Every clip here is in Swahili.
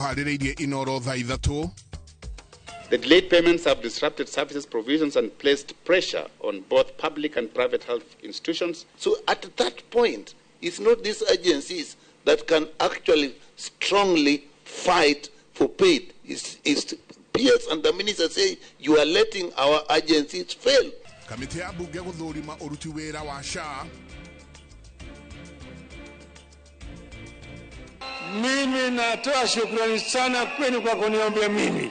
The delayed payments have disrupted services provisions and placed pressure on both public and private health institutions. So at that point, it's not these agencies that can actually strongly fight for paid. It's peers and the minister say you are letting our agencies fail. Mimi natoa shukrani sana kwenu kwa kuniombea mimi.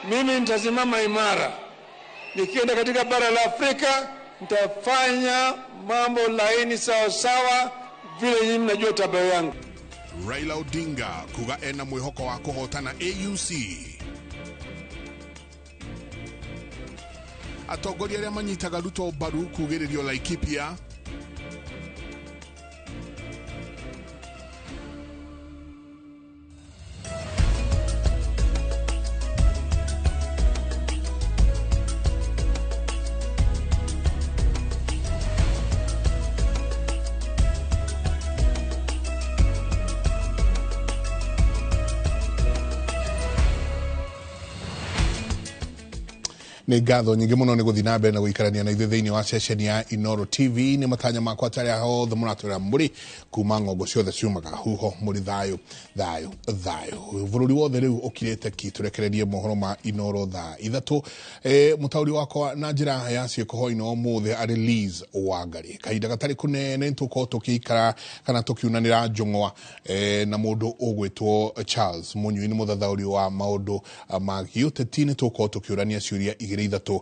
Mimi nitasimama imara. Nikienda katika bara la Afrika, nitafanya mambo laini sawa sawa vile nyinyi mnajua tabia yangu. Raila Odinga kuga ena mwihoko wa kuhotana AUC. Atongoria aria manyitaga Ruto mbaru kugiririo Laikipia. Ni ngatho nyingi muno ni guthina mbere na guikarania na ithuĩ thĩinĩ wa ceceni ya Inooro TV. Ni matanya makwa tarĩa hothe mũratũrĩra mũrĩ kuma ng'ongo ciothe ciumaga huho mũrĩ thayo bũrũri wothe rĩu ũkirĩte ki tũrekererie mohoro ma Inooro thaa ithatũ. Mũtaũri wakwa na njĩra ya ciĩko hwaĩ-inĩ ũmũthĩ arĩ Liz Wangari. Kahinda gatarĩ kũnene nĩtũkorwo tũgĩikara kana tũkiunanĩra njũng'wa na mũndũ ũgwĩtwo Charles Mũnyui. Nĩ mũthathaũri wa maũndũ ma gĩũteti. Nĩtũkorwo tũkĩũrania ciũria igĩrĩ ithatũ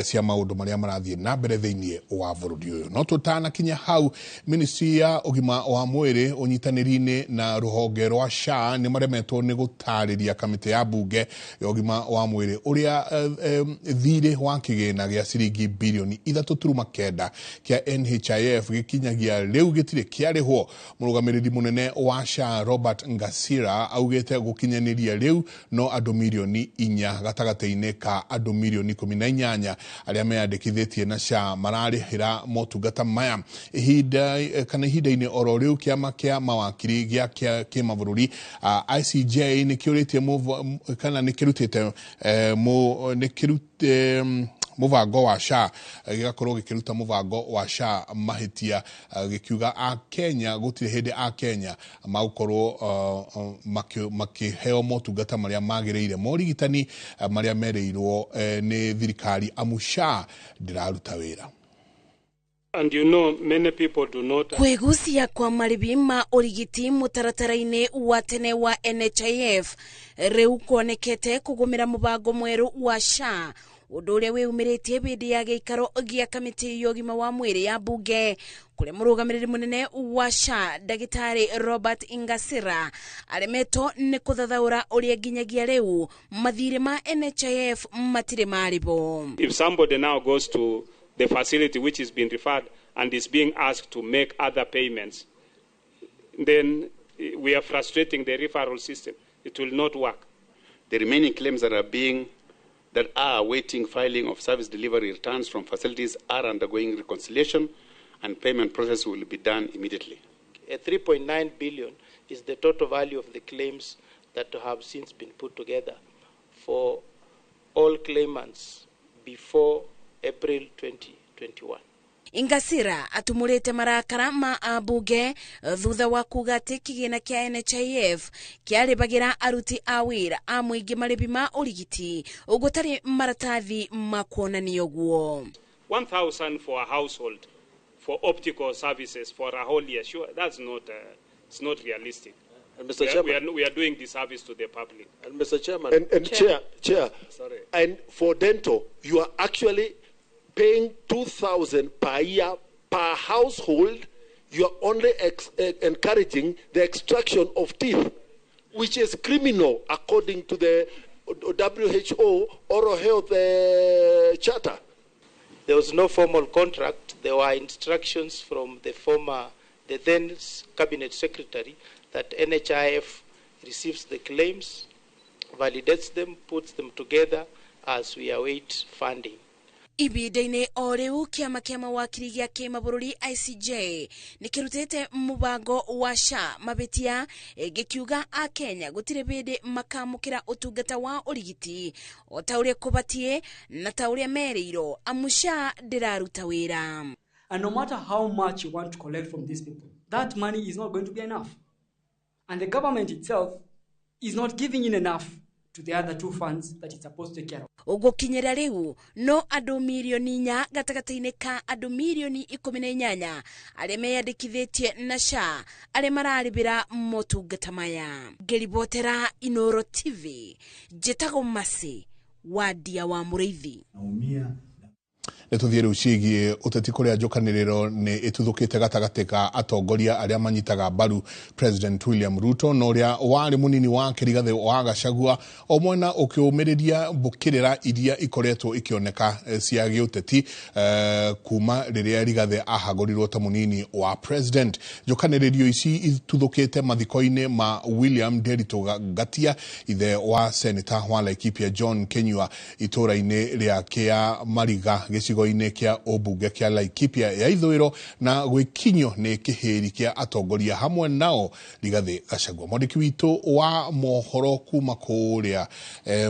cia maũndũ marĩa marathiĩ na mbere thĩinĩ wa bũrũri ũyũ. No tũtanakinya hau, ministry ya ũgima wa mwĩrĩ ũnyitanĩri-inĩ na rũhonge rwa SHA nĩ maremetwo nĩ gũtarĩria kamĩtĩ ya mbunge ya ũgima wa mwĩrĩ ũrĩa thirĩ wa kĩgĩna gĩa ciringi birioni 3.9 kĩa NHIF gĩkinyagia rĩu gĩtirĩ kĩarĩhwo. Mũrũgamĩrĩri mũnene wa SHA Robert Ngasira augĩte gũkinyanĩria rĩu no andũ mirioni 4 gatagatĩ-inĩ ka andũ mirioni 18 arĩa meyandĩkithĩtie na SHA mararĩhĩra motungata maya. Ihinda-inĩ oro rĩu kĩama kĩa mawakiri gĩa kĩmabũrũri ICJ nĩkĩũrĩtie kana nĩkĩrutĩte mũbango wa SHA gĩgakorwo gĩkĩruta mũbango wa SHA mahĩtia gĩkiuga a Kenya gũtirĩ hĩndĩ a Kenya magũkorwo makĩheo motungata marĩa magĩrĩire morigitani marĩa merĩirwo nĩ thirikari amu SHA ndĩraruta wĩra. And you know, many people do not. Kwegusia kwa maribi ma origiti mutaratara-inĩ wa tene wa NHIF rĩu kuonekete kũgũmĩra mũbango mwerũ wa SHA, ũndũ ũrĩa wĩyumĩrĩtie hĩndĩ ya gĩikaro gĩa kamĩtĩ ya ũgima wa mwĩrĩ ya mbunge, kũrĩa mũrũgamĩrĩri mũnene wa SHA ndagĩtarĩ Robert Ngasira aremetwo nĩ kũthathaũra ũrĩa nginyagia rĩu mathirĩ ma NHIF matirĩ marĩbo. If somebody now goes to the facility which is being referred and is being asked to make other payments, then we are frustrating the referral system. It will not work. The remaining claims that are awaiting filing of service delivery returns from facilities are undergoing reconciliation, and payment process will be done immediately. 3.9 billion is the total value of the claims that have since been put together for all claimants before April 2021. Ngasira atumurite marakara ma ambunge thutha wa kuga atĩ kĩgĩna kĩa NHIF kĩarĩbagĩra aruti a wĩra a mũingĩ marĩbi ma ũrigiti ũgũtarĩ maratathi ma kuonania ũguo. 1,000 for a household for optical services for a whole year. Sure, that's not it's not realistic. And Mr. Chairman, we are doing disservice to the public. And Mr. Chairman, and Chair, sorry. And for dental, you are actually paying 2,000 per year per household. You are only encouraging the extraction of teeth, which is criminal according to the WHO Oral Health Charter. There was no formal contract. There were instructions from the then Cabinet Secretary that NHIF receives the claims, validates them, puts them together as we await funding. Ibida-inĩ o rĩu kĩama kĩa mawakiri gĩa kĩmabũrũri ICJ nĩkĩrutĩte mũbango wa SHA mabĩtia gĩkiuga a Kenya gũtirĩ bĩndĩ makamũkĩra ũtungata wa ũrigiti o ta ũrĩa kũbatie na ta ũrĩa merĩirwo amu SHA ndĩraruta wĩra. And no matter how much you want to collect from these people, that money is not going to be enough. And the government itself is not giving in enough to the other two funds that it's supposed to take care of. Ugukinyira riu no andũ milioni 4 gatagata-inĩ ka andũ milioni 18 arĩa meyandĩkithĩtie na SHA arĩa mararĩbĩra motungata maya. Ngĩribotera Inoro TV, njĩtagwo Masi Wadia wa Mũrĩithi. Netuthiĩ rĩu ciĩgiĩ ũteti kũrĩa njokanĩrĩro nĩ ĩtuthũkĩte gatagatĩ ka atongoria arĩa manyitaga mbaru President William Ruto na ũrĩa warĩ mũnini wake Rigathi wa Gachagua, o mwena ũkĩũmĩrĩria mbũkĩrĩra iria ikoretwo ikĩoneka cia gĩũteti kuma rĩrĩa Rigathi ahagũrirwo ta mũnini wa president. Njokanĩrĩrio ici ituthũkĩte mathiko-inĩ ma William Nderitu Gatia, ithe wa senator wa Laikipia John Kenyua, itũra-inĩ rĩa kĩa Mariga gĩcigo-inĩ kĩa ũmbunge kĩa Laikipia ya ithũĩro, na gwĩkinyo nĩ kĩhĩri kĩa atongoria hamwe nao Rigathi Gachagua. Mwandĩki witũ wa mohoro kuma kũrĩa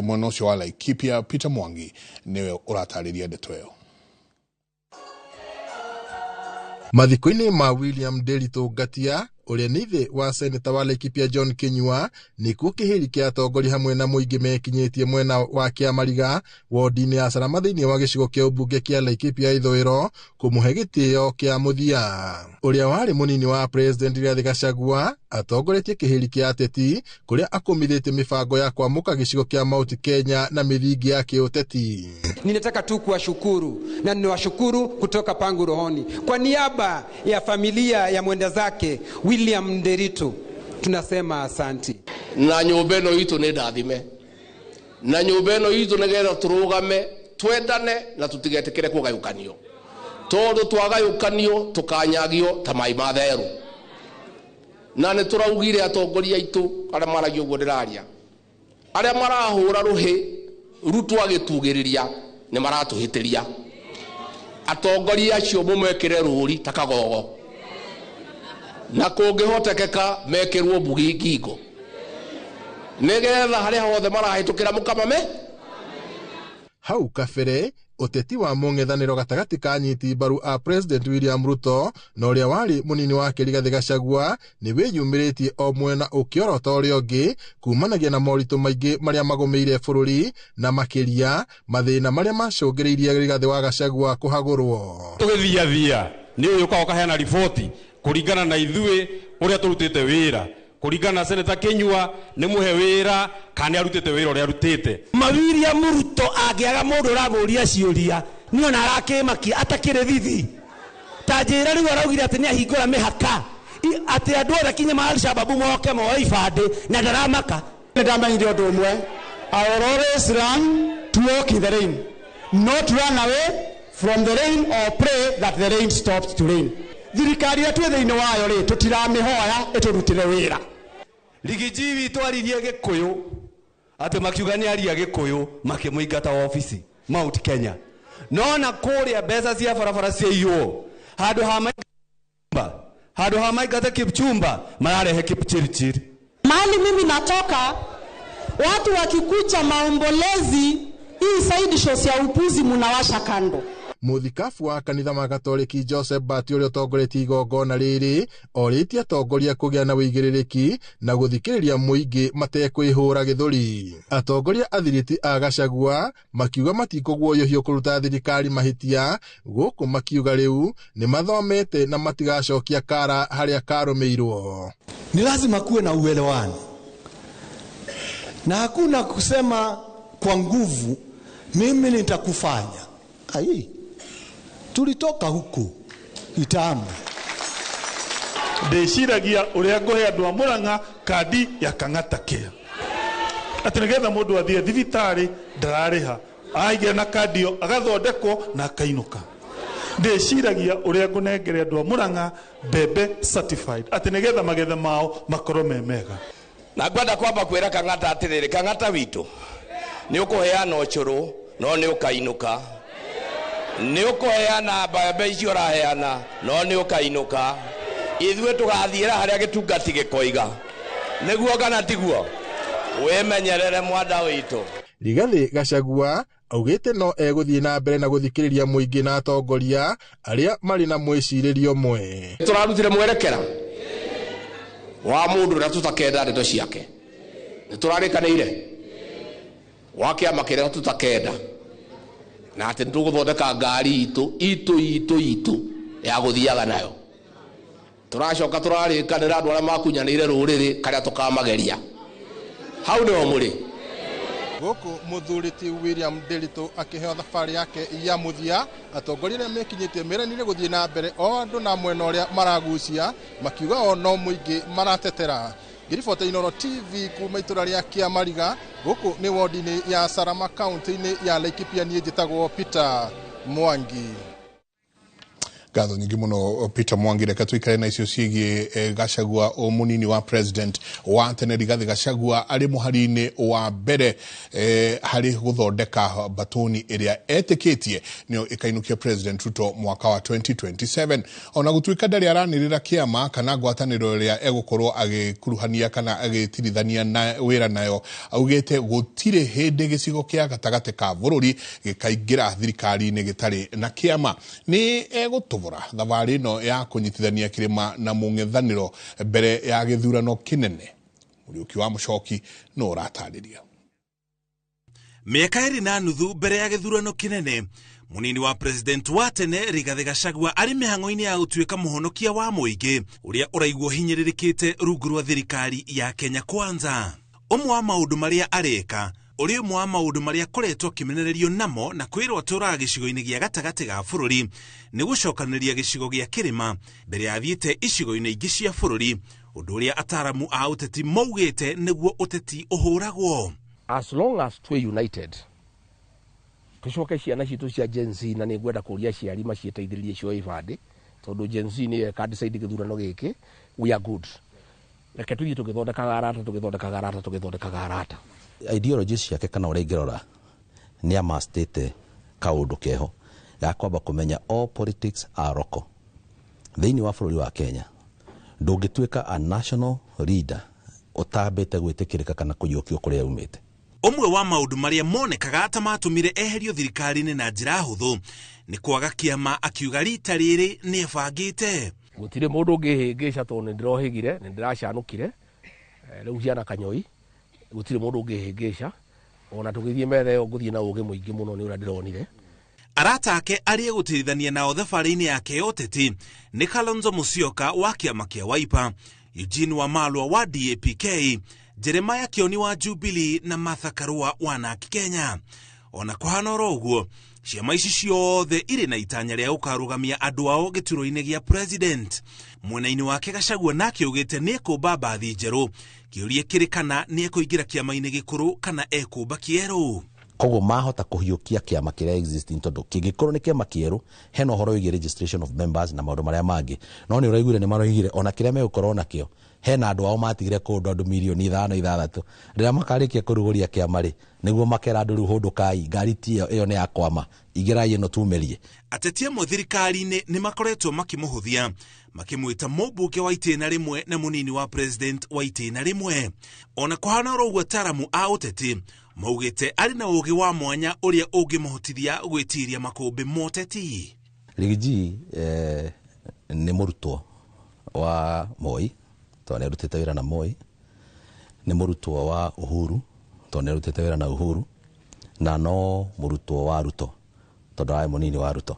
mwena ũcio wa Laikipia Peter Mwangi nĩwe ũratarĩria ndeto ĩyo. Mathiko-inĩ ma William Nderitu Gatia ũrĩa nĩ ithe wa senator wa Laikipia John Kenyua nĩkuo kĩhĩri kĩa atongoria hamwe na mũingĩ mekinyĩtie mwena wa kĩa Mariga wodi-inĩ ya Salama thĩinĩ wa gĩcigo kĩa ũmbunge kĩa Laikipia ithũĩro kũmũhe gĩtĩo kĩa mũthia. Ũrĩa warĩ mũnini wa president Rigathi Gachagua atongoretie kĩhĩri kĩa ateti kũrĩa akomithĩte mĩbango ya kwamũka gĩcigo kĩa Mount Kenya na mĩthingi ya kĩũteti. Ninataka tu kuwashukuru na ninawashukuru kutoka pangu rohoni kwa niaba ya familia ya mwenda zake William Nderitu, tunasema asanti. Na nyũmba ĩno itũ nĩ ndathime, na nyũmba ĩno itũ nĩgetha tũrũgame twendane na tũtigetĩkĩre kũgayũkanio, tondũ twagayũkanio tũkanyagio ta maĩ ma therũ. Na nĩ tũraugire atongoria aitũ arĩa maragia ũguo ndĩraria, arĩa marahũra rũhĩ Ruto agĩtugĩrĩria nĩ maratũhĩtĩria. Atongoria acio mũmekĩre rũri ta kagogo, na kũngĩhotekeka mekĩrwo mbugi ngingo nĩgetha harĩa hothe marahĩtũkĩra mũkamame. Hau kabere ũteti wa mũng'ethanĩro gatagatĩ ka anyiti mbaru a President William Ruto na ũrĩa warĩ mũnini wake Rigathi Gachagua nĩ wĩyumĩrĩtie o mwena ũkĩorota ũrĩa ũngĩ kumanagia na moritũ maingĩ marĩa magũmĩire bũrũri na makĩria mathĩna marĩa macũngĩrĩirie Rigathi wa Gachagua kũhagũrwo. Tũgĩthiathia nĩ ũyũ ũka ũkaheana riboti kũringana na ithuĩ ũrĩa tũrutĩte wĩra, kũringana na Senator Kenyua nĩ mũhe wĩra kana arutĩte wĩra ũrĩa arutĩte. William Ruto angĩaga mũndũ ũramũria ciũria nĩ ona arakĩmakia atakĩrĩ thithi. Ta njĩra rĩu araugire atĩ nĩ ahingũra mĩhaka atĩ andũ othe kinya ma Al-Shabaab moke moe ibandĩ na ndaramaka. Nĩ ndamenyire ũndũ ũmwe, I will always run to walk in the rain, not run away from the rain or pray that the rain stops to rain. Thirikari yetu thĩinĩ wayo rĩ tũtiramĩhoya ĩtũrutĩre wĩra. Rigiji witũ aririe Gĩkũyũ atĩ makiuga nĩ aria Gĩkũyũ makĩmũingata ofici Mount Kenya, no na kũrĩa mbeca cia barabara ciaiywo handũ ha maingate Kipchumba mararehe Kipchirchir. Mahali mimi natoka watu wakikucha maombolezi hii side shows ya upuzi munawasha kando. Muthikabu wa kanitha wa Katoliki Joseph Bati ũrĩa ũtongoretie igongona rĩrĩ orĩtie atongoria kũgĩa na wĩigĩrĩrĩki na gũthikĩrĩria mũingĩ matekwĩhũra gĩthũri. Atongoria athiriti a Gachagua makiuga matikũguoyohio kũruta thirikari mahĩtia, gũkũ makiuga rĩu nĩ mathomete na matigacokia kara harĩa karũmĩirwo. Ni lazima kuwe na uelewano na hakuna kusema kwa nguvu mimi nitakufanya. Ai, tulitoka huku itamu. Ndĩciragia ũrĩa ngũhe andũ a Mũrang'a kandi ya Kang'ata Care atĩ nĩgetha mũndũ athiĩ thibitarĩ ndararĩha, aigĩra na kandi ĩyo agathondekwo na akainũka. Ndĩciragia ũrĩa ngũnengere andũ a Mũrang'a mbembe certified atĩ nĩgetha magetha mao makorwo me mega. Na ngwenda kwamba kwĩra Kang'ata atĩrĩrĩ, Kang'ata witũ nĩ ũkũheana ũcũrũ no nĩ ũkainũka. Nĩ ũkũheana mbembe icio ũraheana no nĩ ũkainuka ithuĩ tũgathiĩra harĩa gĩtungati gĩkoiga nĩguo kana tiguo wĩmenyerere mwanda witũ. Rigathi Gachagua augĩte no egũthiĩ na mbere na gũthikĩrĩria mũingĩ na atongoria arĩa marĩ na mwĩcirĩrio mwe. Tũrarutire mwerekera wa mũndũ ũrĩa tũtakenda ndeto ciake. Nĩtũrarĩkanĩire wa kĩama kĩrĩa tũtakenda na atĩ nĩtũgũthondeka ngari itũ ya gũthiaga nayo. Tũracoka tũrarĩkanĩra andũ arĩa makunyanĩire rũrĩrĩ karĩa tũkamageria. Hau nĩho mũrĩ. Gũkũ mũthurĩti William Nderitu akĩheo thabarĩ yake ya mũthia, atongoria arĩa mekinyĩtie meranire gũthiĩ na mbere o andũ na mwena ũrĩa maragucia makiuga o no mũingĩ maratetera. Ngiribota Inooro TV kuma itũra rĩa Kĩamariga, gũkũ nĩ wodi-inĩ ya Sarama kaunti-inĩ ya Laikipia, niĩ njĩtagwo Peter Mwangi. Ngatho nyingĩ mũno Peter Mwangi, reka tuikare na icio ciĩgiĩ Gachagua o mũnini wa president wa tene Rigathi Gachagua arĩ mũhari-inĩ wa mbere harĩ gũthondeka batoni ĩrĩa etĩkĩtie nĩyo ĩkainũkia President Ruto mwaka wa 2027. Ona gũtuĩka ndarĩ aranĩrĩra kĩama kana ngwatanĩro ĩrĩa egũkorwo agĩkuruhania kana agĩtirithania na wĩra nayo, augĩte gũtirĩ hĩndĩ gĩcigo kĩa gatagatĩ ka bũrũri gĩkaingĩra thirikari-inĩ gĩtarĩ na kĩama. Nĩ egũtũbora thabarĩ ĩno ya kũnyitithania kĩrĩma na mũng'ethanĩro mbere ya gĩthurano kĩnene. Mũriũki wa Mũchoki no ũratarĩria. Mĩaka ĩrĩ na nuthu mbere ya gĩthurano kĩnene, mũnini wa president wa tene Rigathi Gachagua arĩ mĩhang'o-inĩ ya gũtuĩka mũhonokia wa mũingĩ ũrĩa ũraigwo hinyĩrĩrĩkĩte rungu rwa thirikari ya Kenya Kwanza. Ũmwe wa maũndũ marĩa areka ũrĩ ũmwe wa maũndũ marĩa akoretwo akĩmenererio namo na kwĩrwo atũraga gĩcigo-inĩ gĩa gatagatĩ ga bũrũri nĩ gũcokanĩria gĩcigo gĩa kĩrĩma mbere ya athiĩte icigo-inĩ ingĩ cia bũrũri, ũndũ ũrĩa ataramu a ũteti maugĩte nĩguo ũteti ũhũragwo. As long as we're united, tũcoke ciana citũ cia Gen Z, na nĩ ngwenda kũria aciari macieteithĩrĩrie cio ibandĩ tondũ Gen Z nĩ ĩkandicide gĩthurano gĩkĩ. We are good. Reke tũthiĩ tũgĩthondekaga arata. Ideology ciake kana ũrĩa ingĩrora nĩ amastĩte kaũndũ keho ya kwamba kũmenya all politics are local. Thĩinĩ wa bũrũri wa Kenya ndũngĩtuĩka a national leader ũtambĩte gwĩtĩkĩrĩka kana kũiyũkio kũrĩa umĩte. Ũmwe wa maũndũ marĩa monekaga ta matũmire eherio thirikari-inĩ na njĩra hũthũ nĩ kwaga kĩama, akiuga rita rĩrĩ nĩ ebangĩte. Gũtirĩ mũndũ ũngĩhĩngĩca tondũ nĩ ndĩrohĩgire, nĩ ndĩracanũkire, rĩu ciana kanyoi, gũtirĩ mũndũ ũngĩhĩngĩca, ona tũgĩthiĩ metha ĩyo ngũthiĩ na ũgĩ mũingĩ mũno nĩ ũrĩa ndĩronire. Arata ake arĩa gũtirithania nao thabarĩ-inĩ yake ya ũteti nĩ Kalonzo Musyoka wa kĩama kĩa Wiper, Eugene Wamalwa wa DAP-K, Jeremiah Kioni wa Jubilee na Martha Karua wa NARC Kenya. Ona kũhana oro ũguo, ciama ici ciothe irĩ na itanya rĩa gũkarũgamia andũ ao gĩturwa-inĩ gĩa president. Mwena-inĩ wake Gachagua nake augĩte nĩ ekũmba mbathi njerũ, kĩũria kĩrĩ kana nĩ ekũingĩra kĩama-inĩ gĩkũrũ kana ekũmba kĩerũ. Koguo mahota kũhiũkia kĩama kĩrĩa existing tondũ kĩngĩkorwo nĩ kĩama kĩerũ hena ũhoro wĩgiĩ registration of members na maũndũ marĩa mangĩ, no nĩ ũraiguire nĩ maroigire ona kĩrĩa megũkorwo nakĩo hena andũ ao matigire kũndũ andũ mirioni 5-6 rĩrĩa makarĩkia kũrugũria kĩama rĩ nĩguo makera andũ rĩu hũndũkai ngari ti ĩyo nĩ yakwama igĩrai ĩno tumerie. Ateti amwe thirikari-inĩ nĩ makoretwo makĩmũhũthia makĩmwĩta mũmbunge wa itĩna rĩmwe na mũnini wa president wa itĩna rĩmwe. Ona kũhana oro ũguo ataramu a ũteti maugĩte arĩ na ũgĩ wa mwanya ũrĩa ũngĩmũhotithia gwĩtiria makũmbĩ moteti. Rigiji nĩ mũrutwo wa Moi tondũ nĩ arutĩte wĩra na Moi, nĩ mũrutwo wa Uhuru tondũ nĩ arutĩte wĩra na Uhuru, na no mũrutwo wa Ruto tondũ arĩ mũnini wa Ruto.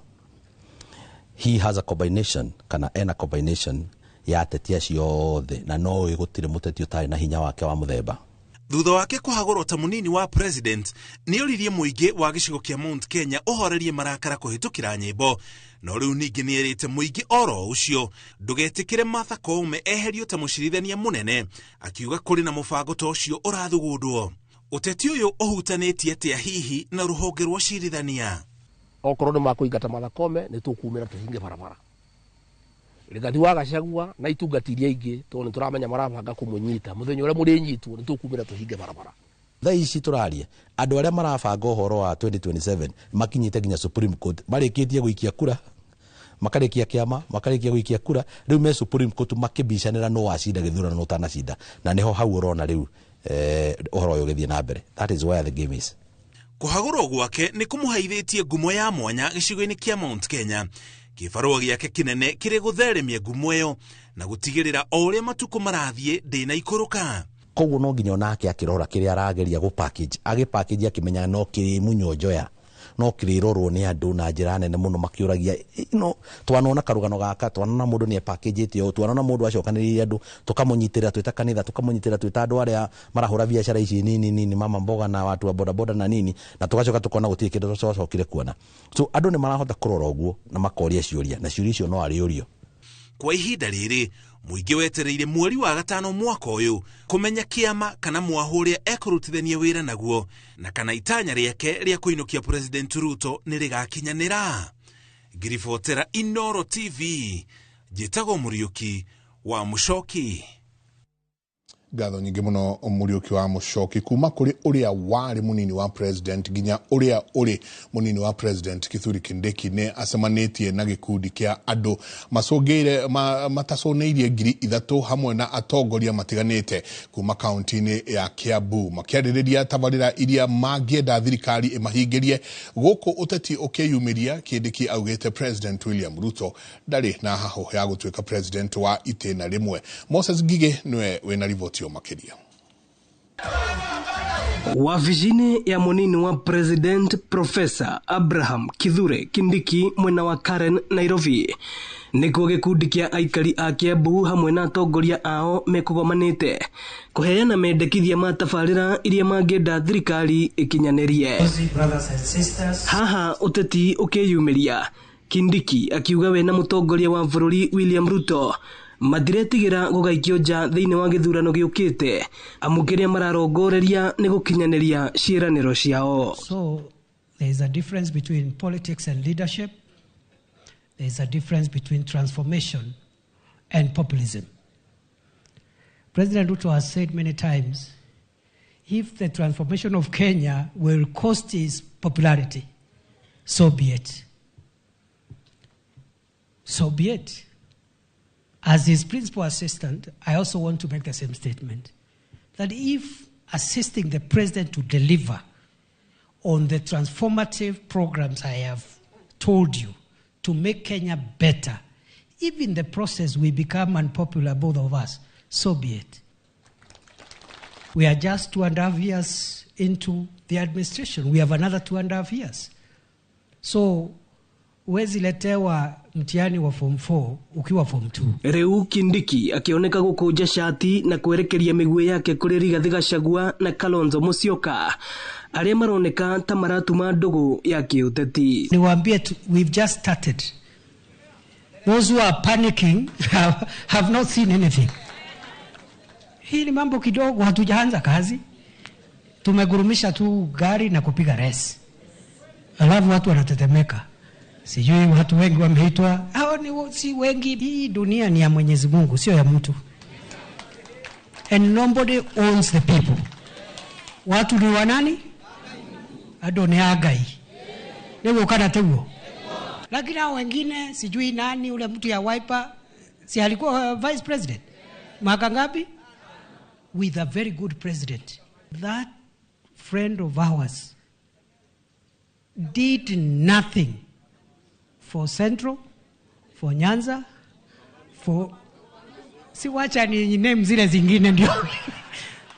He has a combination kana ena combination ya ateti acio othe, na no gũtirĩ mũteti ũtarĩ na hinya wake wa mũthemba. Thutha wake kũhagũrwo ta mũnini wa president nĩ oririe mũingĩ wa gĩcigo kĩa Mount Kenya ũhorerie marakara kũhĩtũkĩra nyĩmbo, no rĩu ningĩ nĩ erĩte mũingĩ oro ũcio ndũgetĩkĩre Martha Koome eherio ta mũcirithania mũnene, akiuga kũrĩ na mũbango ta ũcio ũrathugundwo. Ũteti ũyũ ũhutanĩtie atĩa hihi na rũhonge rwa cirithania? Okorwo nĩ makũingata Martha Koome nĩ tũkumĩra tũhinge barabara. Rigathi wa Gachagua na itungati iria ingĩ tondũ nĩ tũramenya marabanga kũmũnyita mũthenya ũrĩa mũrĩnyitwo nĩ tũkumĩra tũhinge barabara. tha ici turaria andu aria marabanga uhoro wa 2027 makinyite nginya Supreme Court marikitie guikia kura makarikia kiama makarikia guikia kura riu me Supreme Court makibicanira no wacinda githurano no tanacinda na niho hau urona riu uhoro uyu githie na mbere. That is where the game is. Kuhagurwo gwake ni kumuhaithitie ngumo ya mwanya gicigo-ini kia Mount Kenya, kibarua giake kinene kiri gutheremia ngumo iyo na gutigirira o uria matuko marathie ndina ikuruka. Koguo no nginya onake akirora kiria arageria go package package akimenya no kiri munyojoya no kirirorwo ni andu na njira nene muno makiuragia twanona karugano gaka twanona mundu ni package tio twanona mundu acokaniriria andu tukamunyitira twita kanitha tukamunyitira twita andu aria marahura biashara ici nini mama mboga na watu wa boda boda na nini na tugacoka tukona gutie kindu twacokire kuona so andu ni marahota kurora uguo na makoria ciuria na ciuria icio no ariurio. Kwa ihinda riri muingi wetereire mweri wa gatano mwaka uyu kumenya kiama kana mwahuria ekurutithania wira naguo na kana itanya riake ria kuinukia President Ruto ni rigakinyanira. Ngiribotera Inoro TV, Jitago Muriuki wa Mushoki. Ngatho nyingi muno Muriuki wa Mushoki kuma kuri uria wari munini wa president ginya uria uri munini wa president Kithure Kindiki ne acemanitie na gikundi kia andu macogeire matasoneirie 3,000 hamwe na atongoria matiganite kuma kaunti-ini ya Kiambu makiaririria tabarira iria mangienda thirikari imahingirie guku uteti ukiyumiria. Kindiki augite President William Ruto ndari na haho ya gutuika president wa itena rimwe. Moses Ngige niwe wena rivoti makiria. Wafisini ya munini wa President Professor Abraham Kithure Kindiki mwena wa Karen, Nairobi nikuo gikundi kia aikari a Kiambu hamwe na atongoria ao mekugomanite kuheana mendekithia ma tabarira iria mangienda thirikari ikinyanirie. Haha uteti ukiyumiria. Kindiki akiuga we na mutongoria wa bururi William Ruto madiretigira gugaikio nja thiini wa githurano giukite amukiria mararongoreria ni gukinyaniria ciiraniro ciao. So there is a difference between politics and leadership. There is a difference between transformation and populism. President Ruto has said many times, if the transformation of Kenya will cost his popularity, so be it. So be it. As his principal assistant, I also want to make the same statement, that if assisting the president to deliver on the transformative programs I have told you to make Kenya better, if in the process we become unpopular, both of us, so be it. We are just 2.5 years into the administration. We have another 2.5 years. So, wezi letewa mtihani wa form 4 ukiwa form 2. Riu Kindiki akioneka gukunja shati na kwerekeria miguu yake kuri Rigathi Gachagua na Kalonzo Musyoka aria maroneka ta maratuma ndugu ya kiuteti. Niwaambie we've just started. Those who are panicking have not seen anything. Hii ni mambo kidogo, hatujaanza kazi. Tumegurumisha tu gari na kupiga resi. Alafu watu wanatetemeka. Sijui watu wengi wameitwa. Hao ni si wengi. Hii dunia ni ya Mwenyezi Mungu, sio ya mtu. And nobody owns the people. Watu ni wanani? Adoni agai. Leo kana tewo. Lakini hao wengine sijui nani ule mtu ya Wiper si alikuwa vice president. Mwaka ngapi? With a very good president. That friend of ours did nothing for Central, for Nyanza, for si wacha ni name zile zingine ndio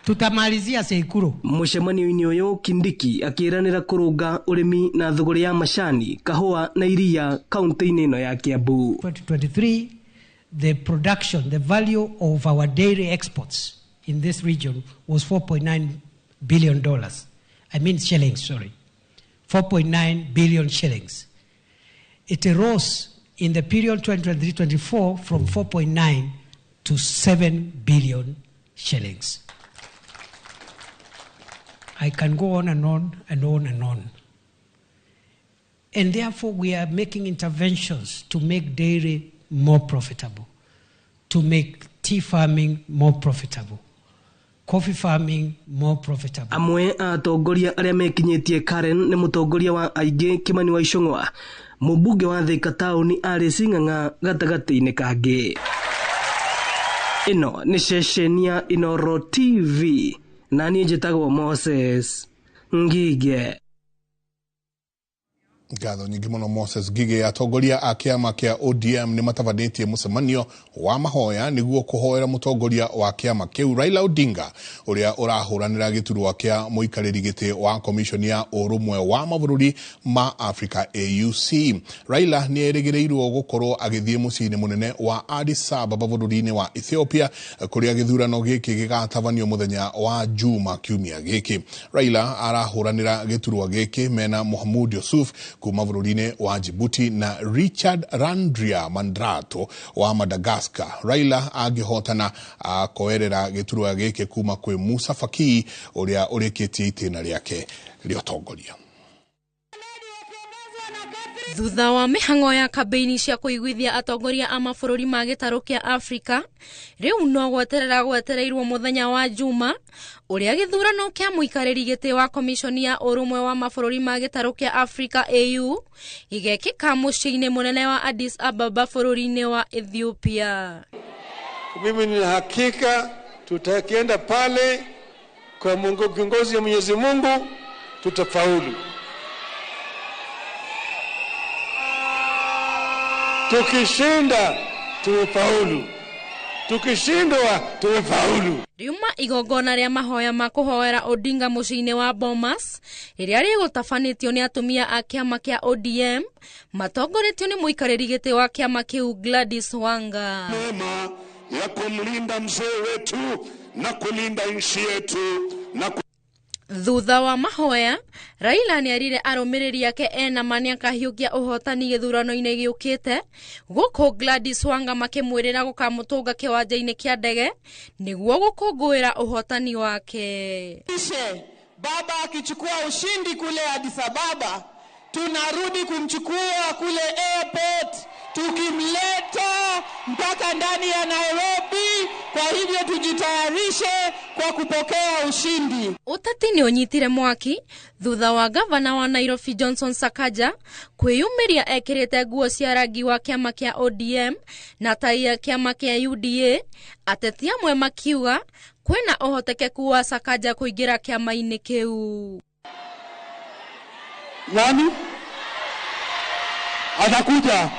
tutamalizia Seikuru. Mucemani-ini uyu Kindiki akiranira kurunga urimi na thuguri ya macani, kahua na iria kaunti-ini ino ya Kiambu. 2023, the production, the value of our dairy exports in this region was $4.9 billion. I mean shillings, sorry. 4.9 billion shillings. It rose in the period 2023-24 from 4.9 to 7 billion shillings. I can go on and on and on and on. And therefore, we are making interventions to make dairy more profitable, to make tea farming more profitable, coffee farming more profitable. Amwe atongoria aria mekinyitie Karen ni mutongoria wa aingĩ Kimani wa Icũng'wa, mũmbunge wa Thika Town Alice Ng'ang'a gatagati-inĩ kangĩ. Ino ni ceceni ya Inoro TV na niĩ njĩtagwo Moses Ngige. Ngatho nyingĩ mũno Moses Ngige. Atongoria a kĩama kĩa ODM nĩ matabanĩtie mũcemanio wa mahoya nĩguo kũhoera mũtongoria wa kĩama kĩu Raila Odinga ũrĩa ũrahũranĩra gĩturwa kĩa mũikarĩri gĩtĩ wa commission ya ũrũmwe wa mabũrũri ma Africa AUC. Raila nĩ erĩgĩrĩirwo gũkorwo agĩthiĩ mũciĩ-inĩ mũnene wa Addis Ababa bũrũri-inĩ wa Ethiopia kũrĩa gĩthurano gĩkĩ gĩgatabanio mũthenya wa Juma kiumia gĩkĩ. Raila arahũranĩra gĩturwa gĩkĩ mena Mohamud Yusuf kuma bũrũri-inĩ wa Djibouti na Richard Randria Mandrato wa Madagascar. Raila angĩhotana akoerera gĩturwa gĩkĩ kuma kwĩ Musa Faki ũrĩa ũrĩkĩtie itĩna rĩake rĩa ũtongoria. Thutha wa mĩhang'o ya kambeini cia kũiguithia atongoria a mabũrũri ma gĩtarũ kĩa Afrika, rĩu no gwetereirwo mũthenya wa Juma ũrĩa gĩthurano kĩa mũikarĩri gĩtĩ wa komishoni ya ũrũmwe wa mabũrũri ma gĩtarũ kĩa Africa AU igekĩka mũciĩ-inĩ mũnene wa Addis Ababa bũrũri-inĩ wa Ethiopia. Mimi ni hakika tutakienda pale kwa Mungu, kiongozi ya Mwenyezi Mungu, tutafaulu. Tukishinda tumefaulu, tukishindwa tumefaulu. Riuma igongona rĩa mahoya ma kũhoera Odinga mũciĩ-inĩ wa Bomas rĩrĩa rĩgũtabanĩtio nĩ atumia a kĩama kĩa ODM matongoretio nĩ mũikarĩri gĩtĩ wa kĩama kĩu Gladys Wanga. Mema ya kumlinda mzee wetu na kulinda nchi yetu na Thutha wa mahoya, Raila nĩarire arũmĩrĩri ake ena mani akahiũkia ũhotani gĩthurano-inĩ gĩũkĩte, gũkũ Gladys Wanga makĩmwĩrĩra gũkamũtũnga kĩwanja-inĩ kĩa ndege nĩguo gũkũngũĩra ũhotani wake. Baba akichukua ushindi kule Addis Ababa, tunarudi kumchukua kule airport, tukimleta mpaka ndani ya Nairobi. Kwa hivyo tujitayarishe kwa kupokea ushindi. Utati nĩ ũnyitire mwaki thutha wa gavana wa Nairobi Johnson Sakaja kwĩyumĩria ekĩrĩte nguo cia rangi wa kĩama kĩa ODM na tai ya kĩama kĩa UDA. Ateti amwe makiuga kwĩna ũhotekeku wa Sakaja kũingĩra kĩama-inĩ kĩu. Nani? Anakuja.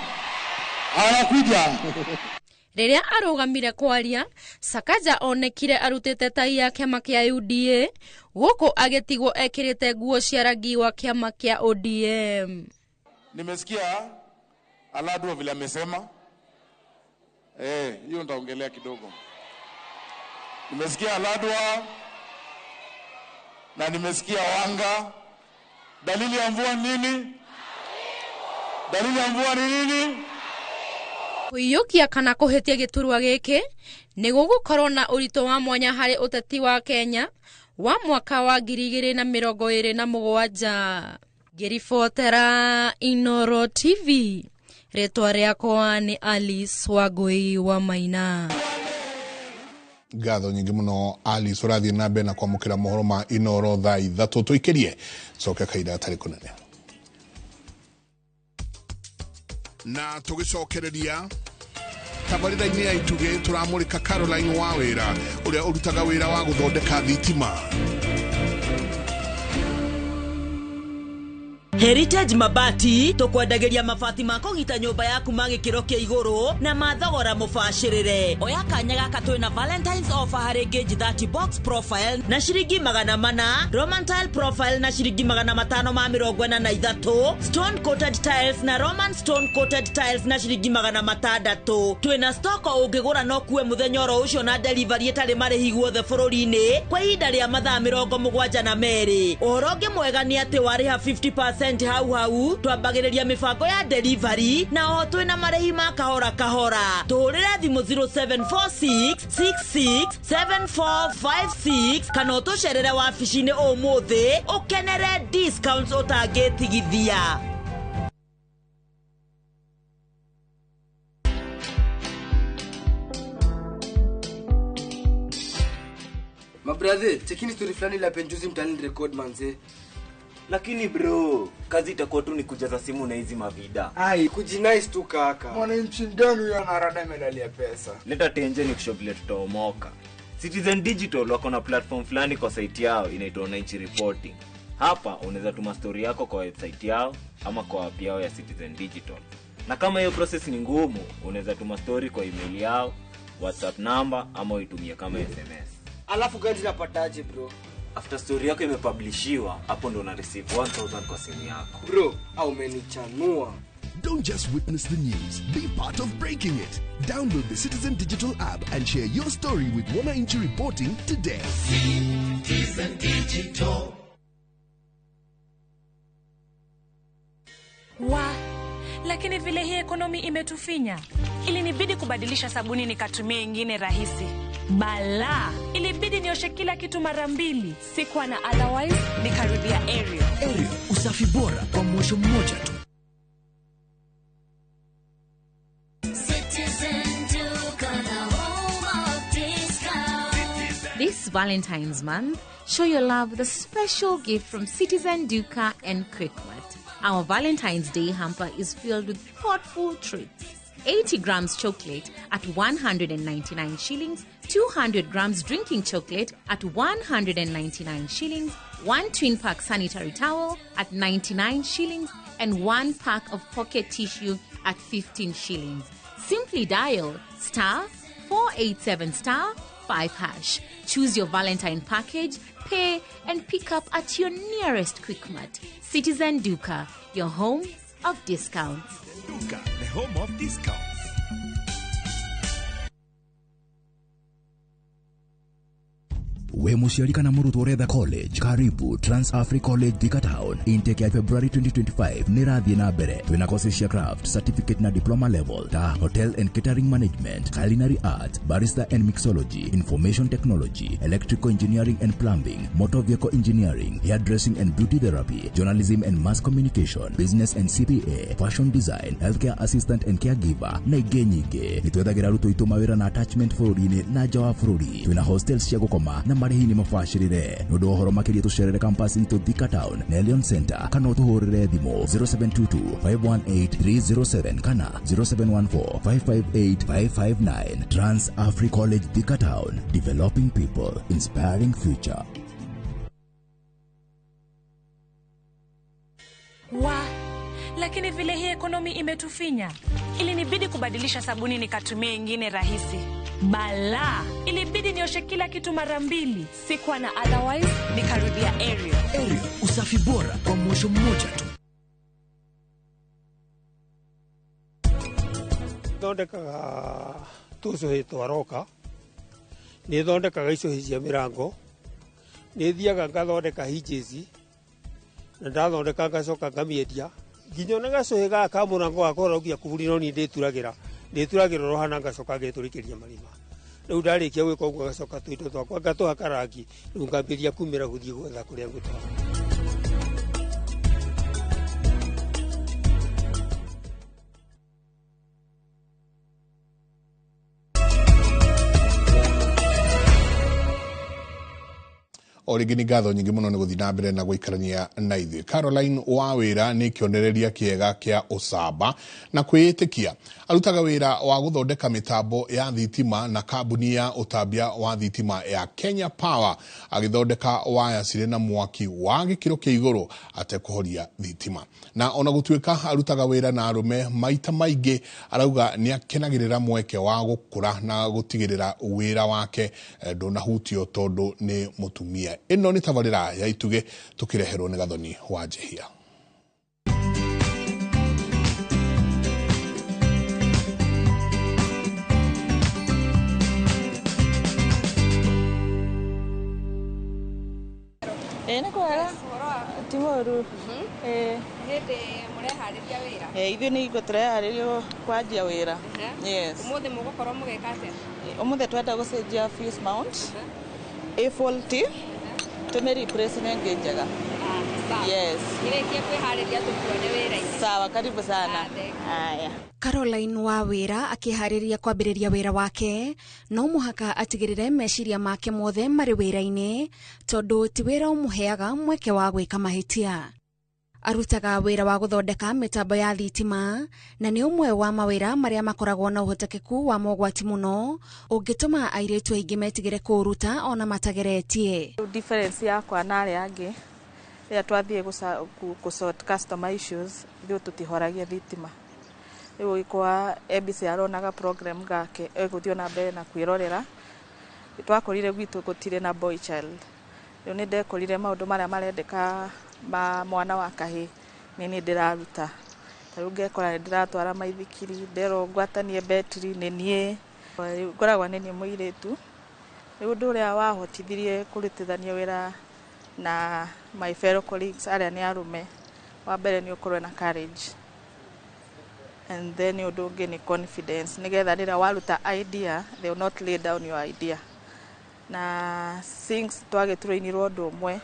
Rĩrĩa arũgamire kwaria, Sakaja onekire arutĩte tai ya kĩama kĩa UDA, gũkũ agĩtigwo ekĩrĩte nguo cia rangi wa kĩama kĩa ODM. Nimesikia Aladwa vile amesema. Hiyo nitaongelea kidogo. Nimesikia Aladwa na nimesikia Wanga. Dalili ya mvua nini? Dalili ya mvua ni nini? Kũiyũkia kana kũhĩtia gĩturwa gĩkĩ nĩ gũgũkorwo na ũritũ wa mwanya harĩ ũteti wa Kenya wa mwaka wa 2027. Ngĩribotera Inoro TV, rĩtwa rĩakwa nĩ Alice Wangui wa Maina. Ngatho nyingĩ mũno Alice, ũrathiĩ na mbere na kwamũkĩra mohoro ma Inoro thaa ithatũ. Tũikĩrie coke kaida tarĩ kũnene na tũgĩcokereria tabarĩra-inĩ ya Itugĩ tũramũrĩka Caroline Wawĩra ũrĩa ũrutaga wĩra wa gũthondeka thitima. Heritage Mabati tukwendagĩria mabati ma kũgita nyũmba yaku ma gĩkĩro kĩa igũrũ na mathogora mũbacĩrĩre. Oya kanya gaka twĩna Valentine's offer harĩ gauge 30 box profile na ciringi 400, Roman tile profile na ciringi 543, stone coated tiles na Roman stone coated tiles na ciringi 600. Twĩna stock ũngĩgũra no kuwe mũthenya oro ũcio na delivery ĩtarĩ marĩhi guothe bũrũri-inĩ kwa ihinda rĩa mathaa 72. Ũhoro ũngĩ mwega nĩ atĩ warĩha 50% hau twambagĩrĩria mĩbango ya delivery na oho twĩna marĩhi ma kahora kahora. Tũhũrĩre thimũ 0746667456 kana ũtũcerere wabici-inĩ ũmũthĩ ũkenere discounts ũtangĩtigithia. Brother, chekini story fulani la penjuzi mtani record manze. Lakini bro, kazi itakuwa tu ni kujaza simu na hizi mavida. Ai, kujinice tu kaka. Mwananchi ndani ya arada imedalia pesa. Leta tenje ni kushow tutaomoka. Citizen Digital wako na platform fulani kwa site yao inaitwa Wananchi Reporting. Hapa unaweza tuma story yako kwa website yao ama kwa app yao ya Citizen Digital. Na kama hiyo process ni ngumu, unaweza tuma story kwa email yao, WhatsApp number ama uitumie kama SMS. Alafu gani napataje bro? After story yako imepublishiwa, hapo ndo una receive 1000 kwa simu yako. Bro, au umenichanua. Don't just witness the news, be part of breaking it. Download the Citizen Digital app and share your story with Wananchi Reporting today. Citizen Digital. Lakini vile hii ekonomi imetufinya, ilinibidi kubadilisha sabuni nikatumia ingine rahisi. Bala, ilibidi nioshe kila kitu mara 2. Sikuwa na otherwise, nikarudia Ariel. Ariel, usafi bora kwa mwosho mmoja tu. This Valentine's month, show your love with a special gift from Citizen Duka and Quickmart. Our Valentine's Day hamper is filled with thoughtful treats. 80 grams chocolate at 199 shillings, 200 grams drinking chocolate at 199 shillings, 1 twin pack sanitary towel at 99 shillings, and 1 pack of pocket tissue at 15 shillings. Simply dial *487*5#. Choose your Valentine package, pay, and pick up at your nearest Quickmart. Citizen Duka, your home of discounts. Duka, the home of discounts. We musialika na Muruthu Oretha College, karibu Trans-Africa College Thika Town. Intake ya February 2025 nirathie na mbere. Twina courses ya craft, certificate na diploma level, ta hotel and catering management, culinary arts, barista and mixology, information technology, electrical engineering and plumbing, motor vehicle engineering, hairdressing and beauty therapy, journalism and mass communication, business and CPA, fashion design, healthcare assistant and caregiver, na ingĩ nyingĩ. Nitwethagira ruto itu mawira na attachment bũrũri-inĩ na nja wa bũrũri. Twina hostels cia gũkoma na marĩhi nĩ mabacĩrĩre. Nĩ ũndũ wa ũhoro makĩria tũcerere campus itũ Thika Town na Elion Center, kana ũtũhũrĩre thimũ 0722-518-307 kana 0714-558-559. Trans-Africa College Thika Town, developing people, inspiring future. Lakini vile hii ekonomi imetufinya, ilinibidi kubadilisha sabuni nikatumia ingine rahisi. Bala, ilibidi nioshe kila kitu mara 2. Sikuwa na otherwise, nikarudia Ariel. Ariel, usafi bora kwa mwosho mmoja tu. Thondekaga tucuhi twaroka, nĩ thondekaga icuhi cia mirango, nĩ thiaga ngathondeka hinges, na ndathondeka ngacoka ngamiendia. Nginya na gacuhi gaka mũrango wakwa rogia kuburi no ni ndĩturagĩra rohana ngacoka ngetũrĩkĩria marima. Rĩu ndarĩkia gwĩka ũguo gacoka tũindo twakwa ngatũhaka rangi, rĩu ngambĩrĩria kumĩra gũthiĩ gwetha kũrĩa ngũtwara. Origi ni ngatho nyingi muno ni guthii na mbere na guikarania na ithuĩ. Caroline Wawĩra nĩ kĩonereria kĩega kĩa ũcamba na kwĩĩtĩkia. Arutaga wĩra wa gũthondeka mĩtambo ya thitima na kambuni ya ũtambia wa thitima ya Kenya Power, agĩthondeka waya cirĩ na mwaki wa gĩkĩro kĩa igũrũ atekũhoria thitima. Na ona gũtuĩka arutaga wĩra na arũme, maita maingĩ arauga nĩ akenagĩrĩra mweke wa gũkũra na gũtigĩrĩra wĩra wake ndũnahutio tondũ nĩ mũtumia. Ĩno nĩ tabarĩra ya Ituge tũkĩreherwo nĩ Gathoni wa Njehia. Nĩ kwega ti mũru. Hĩndĩ mũreharĩria wĩra? Ithuĩ nĩ tũreharĩria kwanjia wĩra. Yes. Ũmũthĩ mũgũkorwo mũgeka atĩa? Ũmũthĩ twenda gũcenjia fuse mount A faulty tũmĩ replace nĩ njega. Yes. Nirekie kwihariria tukuone wira-ini. Sawa, karibu sana. Haya. Caroline Wawira akihariria kwambĩrĩria wĩra wake no mũhaka atigĩrĩre meciria make mothe marĩ wĩra-inĩ tondũ ti wĩra ũmũheaga mweke wa gwĩka mahĩtia. Arutaga wĩra wa gũthondeka mĩtambo ya thitima na nĩ ũmwe wa mawĩra marĩa makoragwo na ũhotekeku wa mogwati mũno ũngĩtũma airĩtu aingĩ metigĩre kũũruta ona matageretie. Difference yakwa na arĩa angĩ rĩrĩa twathiĩ gũsort customer issues ithuĩ tũtihoragia thitima. Rĩu kwa ABC aronaga program gake egũthiĩ na mbere na kwĩrorera. Twakorire gwitũ gũtirĩ na boy child. Rĩu nĩ ndekorire maũndũ marĩa marendeka mwana wa kahĩ nĩ ndĩraruta. Rĩu ngekora ndĩratwara maithikiri ndero ngwatanie betri nĩ niĩ ngoragwa nĩ niĩ mũirĩtu. Rĩu ũndũ ũrĩa wahotithirie kũrutithania wĩra na my fellow colleagues arĩa nĩ arũme, wa mbere nĩ ũkorwo na courage, and then ũndũ ũngĩ nĩ confidence, nĩgetha rĩrĩa waruta idea they will not lay down your idea. Na things twagĩtũrũinirwo ũndũ ũmwe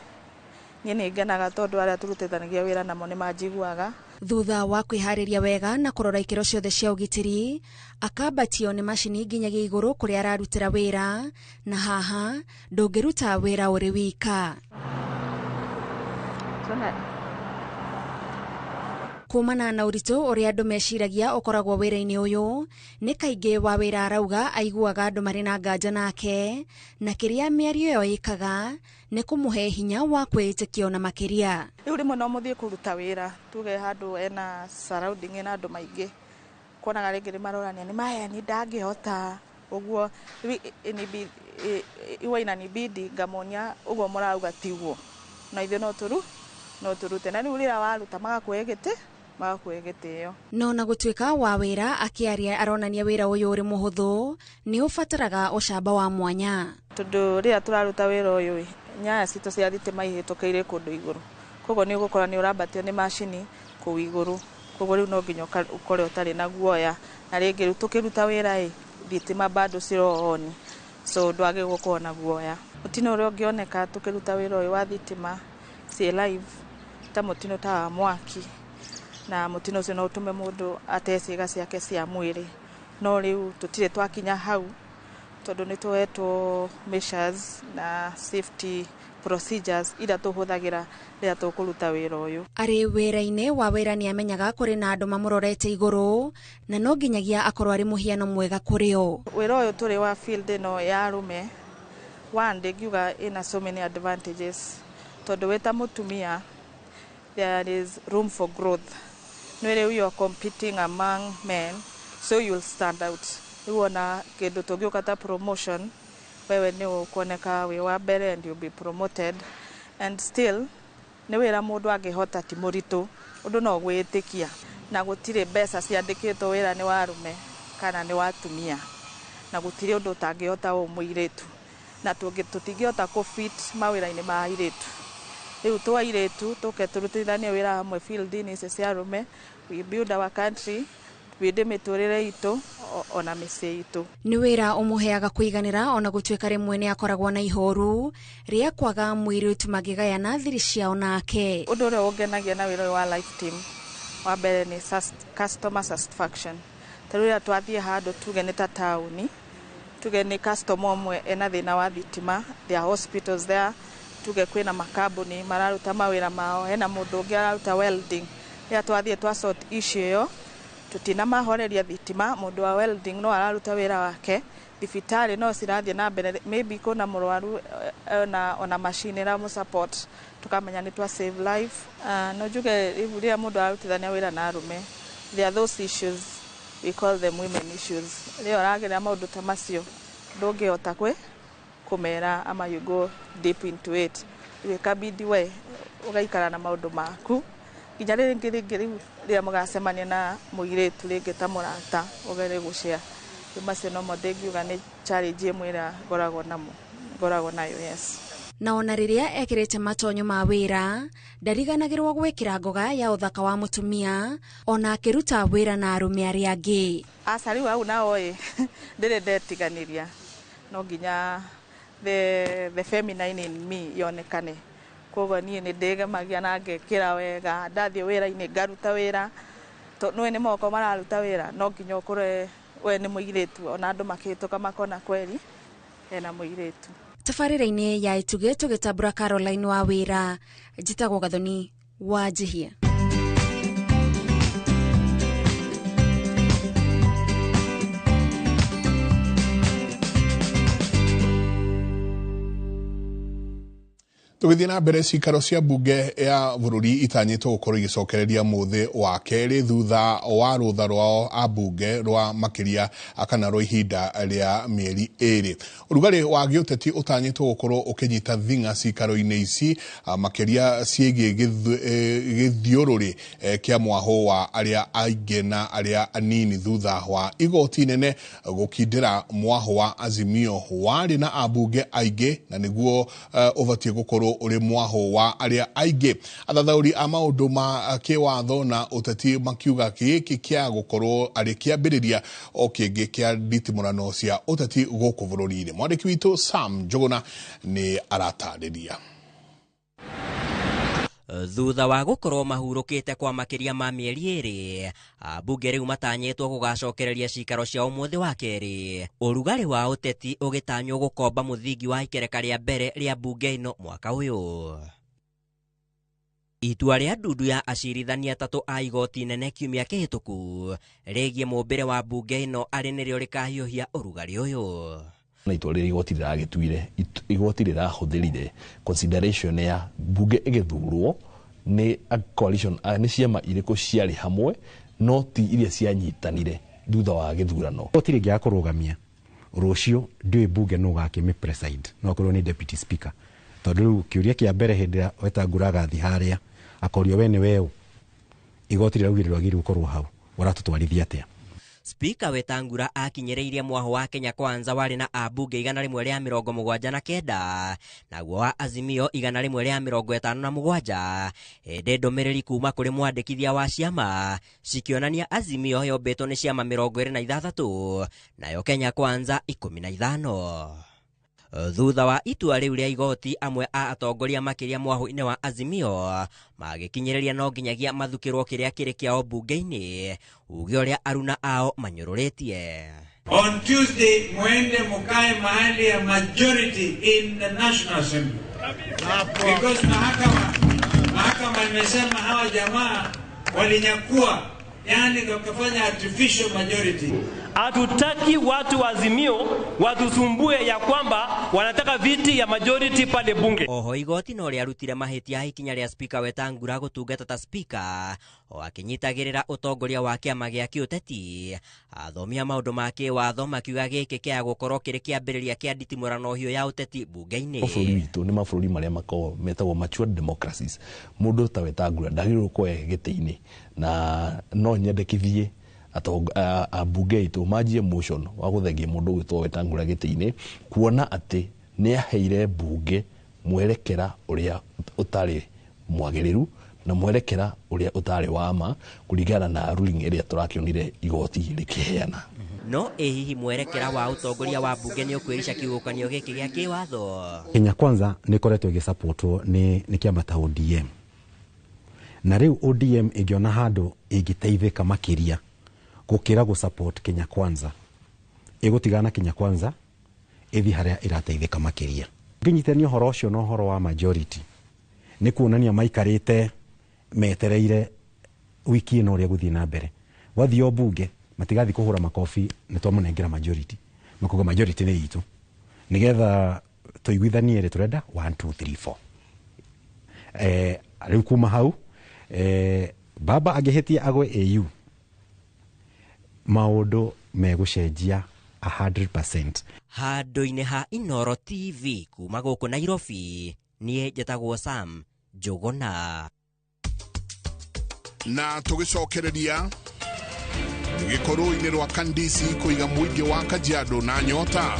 niĩ nĩ ngenaga tondũ arĩa tũrutithanagia wĩra namo nĩ manjiguaga. Thutha wa kwĩharĩria wega na kũrora ikĩro ciothe cia ũgitĩri, akambatio nĩ macini nginyagia igũrũ kũrĩa ararutĩra wĩra, na haha ndũngĩruta wĩra ũrĩ wika. Kumana na ũritũ ũrĩa andũ meciragia ũkoragwo wĩra-inĩ ũyũ, nĩ kaingĩ wa wĩra arauga aiguaga andũ marĩ na nganja nake, na kĩrĩa mĩario ĩyo ĩkaga nĩ kũmũhe hinya wa kwĩĩtĩkia na makĩria. Rĩu rĩmwe no mũthiĩ kũruta wĩra tuge handũ ena surrounding ena andũ maingĩ, kuonaga rĩngĩ nĩ marorania nĩ maheni ndangĩhota ũguo, iwa inanibidi ngamonia ũguo mũrauga tiguo, na ithuĩ no tũrute, na rĩu rĩrĩa waruta magakuhe gĩtĩo. No na gũtuĩka wa wĩra akĩaria aronania wĩra ũyũ ũrĩ mũhũthũ nĩ ũbataraga ũcamba wa mwanya. Tondũ rĩrĩa tũraruta wĩra ũyũ nyaya citũ cia thitima ihĩtũkĩire kũndũ igũrũ, koguo nĩ ũgũkora nĩ ũrambatio nĩ macini kũu igũrũ, koguo rĩu no nginya ũkore ũtarĩ na guoya, na rĩngĩ rĩu tũkĩruta wĩra thitima bado ciro on, so ndwage gũkorwo na guoya. Mũtino ũrĩa ũngĩoneka tũkĩruta wĩra ũyũ wa thitima ci live ta mũtino ta mwaki, na mũtino ũcio no ũtũme mũndũ ate ciĩga ciake cia mwĩrĩ, no rĩu tũtirĩ twakinya hau tondũ nĩ tuhetwo measures na safety procedures iria tũhũthagĩra rĩrĩa tũkũruta wĩra ũyũ. Arĩ wĩra-inĩ wa wĩra nĩ amenyaga kũrĩ na andũ mamũrorete igũrũ, na no nginyagia akorwo arĩ mũhiano mwega kũrĩ o. Wĩra ũyũ tũrĩ wa field ĩno ya arũme, one ndĩngiuga ina so many advantages, tondũ wĩta mũtumia there is room for growth. Rĩu you are competing among men, so you will stand out. Rĩu ona kĩndũ tũngĩũka ta promotion, wewe nĩ ũkuoneka wĩ wa mbere and you'll be promoted, and still nĩ wĩra mũndũ angĩhota ti mũritũ, ũndũ no gwĩtĩkia, na gũtirĩ mbeca ciandĩkĩtwo wĩra nĩ wa arũme kana nĩ wa atumia, na gũtirĩ ũndũ ũtangĩhota o mũirĩtu, na tũtingĩhota kũ-fit mawĩra-inĩ ma airĩtu. Rĩu twa airĩtu tũke tũrutithanie wĩra hamwe field-inĩ icio cia arũme, we build our country, twende mĩtũrĩre itũ ona mĩciĩ itũ. Nĩ wĩra ũmũheaga kũiganĩra ona gũtuĩka rĩmwe nĩ akoragwo na ihoru rĩa kwaga mũirĩtu mangĩgayana thiri ciao nake. Ũndũ ũrĩa ũngenagia na wĩra wa life team wa mbere nĩ customer satisfaction. Ta rĩrĩa twathiĩ handũ tuge nĩ ta taũni, tuge nĩ customer ũmwe ena thĩna wa thitima, there are hospitals there, tuge kwĩna makambuni mararuta mawĩra mao, hena mũndũ ũngĩ araruta welding, rĩrĩa twathiĩ twasort issue ĩyo tutinamahoreria thitima, mũndũ wa welding no araruta wĩra wake, thibitarĩ no cirathiĩ na mbere, maybe kuna mũrwaru ona machine ra support, tukamenya nĩ twa save life. No njuge rĩrĩa mũndũ ararutithania wĩra na arũme, there are those issues we call them women issues. Rĩrĩa ũrageria maũndũ ta macio ndũngĩhota kũmera ama you go deep into it, ikabidi we ũgaikara na maũndũ maku nginya rĩrĩa mũgacemania na mũirĩtu rĩngĩ ta mũrata ũgere gũshare macio no mũndĩngiuga nĩ challenge ĩmwe ĩrĩa ngoragwo nayo. Yes. Na ona rĩrĩa ekĩrĩte matonyo ma wĩra ndariganagĩrwo gwĩkĩra ngoga ya ũthaka wa mũtumia ona akĩruta wĩra na arũme arĩa angĩ. Aca rĩu hau nao ndĩrĩ ndetiganĩria, no nginya the feminine in me yonekane koguo niĩ nĩ ndĩgemagia na ngekĩra wega ndathiĩ wĩra-inĩ ngaruta wĩra nĩwe nĩ moko mararuta wĩra no nginya ũkore we nĩ mũirĩtu ona andũ makĩhĩtũka makona kweri hena mũirĩtu. Tabarĩra-inĩ ya Ituge tũgĩtambũra Caroline wa wĩra njĩtagwo Gathoni wa Njihia. Tugithii na mbere cikaro cia mbunge ya bururi itanyitwo gukorwo igicokereria muthi wa keri thutha wa rutha rwao ambunge rwa makiria kana rwa ihinda ria mieri iri. Urugari wa giuteti utanyitwo gukorwo ukinyita thinga cikaro-ini ici makiria ciigie githiururi kia mwaho wa aria aingi na aria anini thutha wa igoti nene gukindira mwaho wa Azimio wari na ambunge aingi na niguo ubatie gukorwo uri mwaho wa aria aingi. Athathauri a maundu ma kiwatho na uteti makiuga giki kia gukorwo ari kiambiriria o kingi kia nditimurano cia uteti guku bururi-ini. Mwandiki witu Sam Njuguna ni aratariria. Thutha wa gukorwo mahurukite kwa makiria ma mieri iri, ambunge riu matanyitwo gugacokereria cikaro cia umuthi wa keri. Urugari wa uteti ugitanywo gukomba muthingi wa ikereka ria mbere ria bunge ino mwaka uyu. Itua ria ndundu ya acirithania tatu a igoti nene kiumia kihituku rigie mumbire wa bunge ino ari nirio rikahiuhia urugari uyu. Na itua riri igoti riragituire igoti rirahuthirire consideration ya bunge igithurwo ni a coalition ni ciama iriku ciari hamwe no ti iria cianyitanire thutha wa githurano. Igoti ringia kurugamia rucio ndiwe bunge no gakime preside no korwo ni deputy speaker tondu kiuria kia mbere hindira wetangura gathi haria akorio we ni weu igoti riraugirwa giru korwo hau waratutwarithia atia. Speaker Wetangura akinyereirie mwaho wa Kenya Kwanza wari na ambunge 179 naguo wa Azimio 157 ende ndomereri kuma kuri mwandikithia wa ciama cikionania Azimio yombetwo ni ciama 26 nayo Kenya Kwanza 15. Thutha wa itua riu ria igoti amwe a atongoria makiria mwaho-ini wa Azimio magikinyereria no nginyagia mathukirwo kiria kiri kiao bunge-ini uge uria aruna ao manyururetie. On Tuesday mwende mukae mahali ya majority in the National Assembly because mahakama imesema hawa jamaa walinyakua, yani wakafanya artificial majority. Hatutaki watu wa Azimio watusumbue ya kwamba wanataka viti ya majority pale bunge. Oho igoti no riarutire mahitia ikinya ria Speaker Wetangura gutungata ta speaker o akinyitagirira utongoria wa kiama gia kiuteti athomia maundu ma kiwatho makiuga giki kia gukorwo kiri kiambiriria kia nditimurano hiyo ya uteti bunge-ini. Mabũrũri witũ nĩ mabũrũri marĩa makoragwo metagwo mature democracies. Mũndũ ta Wetangura ndagĩrĩirwo kuoya gĩtĩ-inĩ na no nyendekithie ambunge itu majie motion wa guthengia mundu gwitwo Wetangura gĩtĩ-inĩ kuona atĩ nĩ aheire bunge mwerekera uria utari mwagĩrĩru na mwerekera uria utari wama kuringana na ruling ĩrĩa turakionire igoti rĩkĩheana. No hihi mwerekera wa utongoria wa bunge ni ukwirisha kiukanio giki gia kiwatho? Kenya Kwanza ni koretwo ĩgĩsupportwo ni kiama ta ODM na riu ODM ĩngĩona handũ ĩngĩteithĩka makiria gukira gu support Kenya Kwanza igutigana Kenya Kwanza ithi haria irateithika makiria. Nginyitania horo ucio no horo wa majority ni kuonania maikarite metereire wiki ino ria guthii na mbere wathio bunge matigathi kuhura makofi ni twamunengera majority makuga majority ni itu nigetha tuiguithanie ri turenda 1 2 3 4 riu kuma hau baba agehetia agwe AU maundu megucenjia 100%. Handu-ini ha Inoro TV kuma guku Nairobi nie njĩtagwo Sam Njuguna. Na tugicokereria gikorwo-ini rwa Kandisi kuiga muingi wa Kajiado na nyota.